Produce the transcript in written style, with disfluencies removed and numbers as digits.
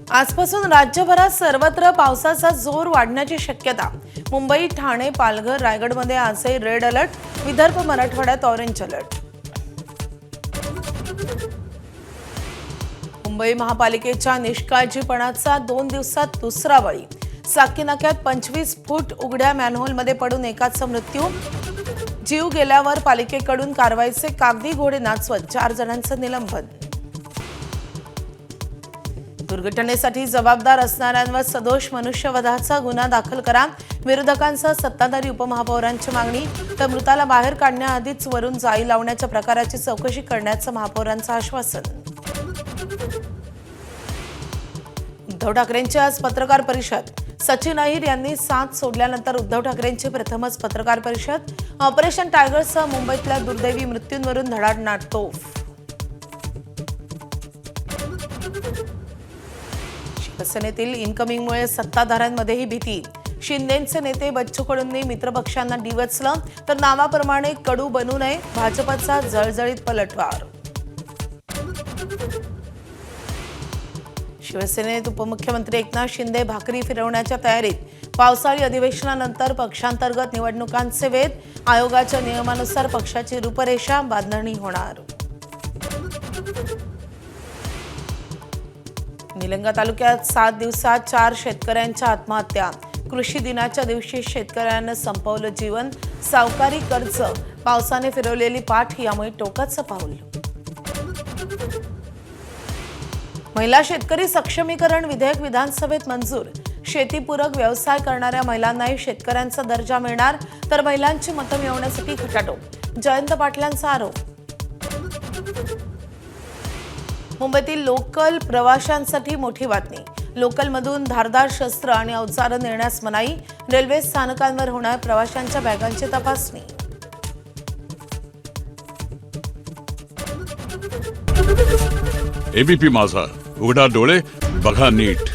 आजपासून राज्यभरात सर्वत्र पावसाचा जोर वाढण्याची शक्यता। मुंबई, ठाणे, पालघर, रायगडमध्ये आजही रेड अलर्ट, विदर्भ, मराठवाड्यात ऑरेंज अलर्ट। मुंबई महापालिकेच्या निष्काळजीपणाचा 2 दिवसात दुसरा बळी। साकीनाक्यात 25 फूट उघड्या मॅनहोलमध्ये पडून एकाचा मृत्यू। जीव गेल्यावर पालिकेकडून कारवाईचे कागदी घोडे नाचवत 4 जणांचं निलंबन। दुर्घटनेसाठी जबाबदार असणाऱ्यांवर सदोष मनुष्यवधाचा गुन्हा दाखल करा। विरोधकांसह सत्ताधारी उपमहापौरांची मागणी। तर मृताला बाहेर काढण्याआधीच वरून जाळी लावण्याच्या प्रकाराची चौकशी करण्याचं महापौरांचं आश्वासन। उद्धव ठाकरेंची आज पत्रकार परिषद। सचिन अहिर यांनी साथ सोडल्यानंतर उद्धव ठाकरेंची प्रथमच पत्रकार परिषद। ऑपरेशन टायगरसह मुंबईतल्या दुर्दैवी मृत्यूंवरून धडाडणार तोफ। शिवसेनेतील इनकमिंगमुळे सत्ताधाऱ्यांमध्येही भीती। शिंदेचे नेते बच्चू कडूंनी मित्रपक्षांना डिवचलं, तर नावाप्रमाणे कडू बनू नये, भाजपचा जळजळीत पलटवार। शिवसेनेत उपमुख्यमंत्री एकनाथ शिंदे भाकरी फिरवण्याच्या तयारीत। पावसाळी अधिवेशनानंतर पक्षांतर्गत निवडणुकांचे वेध। आयोगाच्या नियमानुसार पक्षाची रूपरेषा बांधणी होणार। निलंगा तालुक्यात 7 दिवसात 4 शेतकऱ्यांच्या आत्महत्या। कृषी दिनाच्या दिवशी शेतकऱ्यांना संपवलं जीवन। सावकारी कर्ज पावसाने फिरवलेली पाठ, यामुळे टोकाचं पाऊल। महिला शेतकरी सक्षमीकरण विधेयक विधानसभेत मंजूर। शेतीपूरक व्यवसाय करणाऱ्या महिलांनाही शेतकऱ्यांचा दर्जा मिळणार, तर महिलांची मतं मिळवण्यासाठी खटाटोप। जयंत पाटलांचा आरोप। मुंबईतील लोकल प्रवाशांसाठी मोठी बातमी। लोकलमधून धारदार शस्त्र आणि अवजारं नेण्यास मनाई। रेल्वे स्थानकांवर होणार प्रवाशांच्या बॅगांची तपासणी। एबीपी माझा, उघडा डोळे बघा नीट।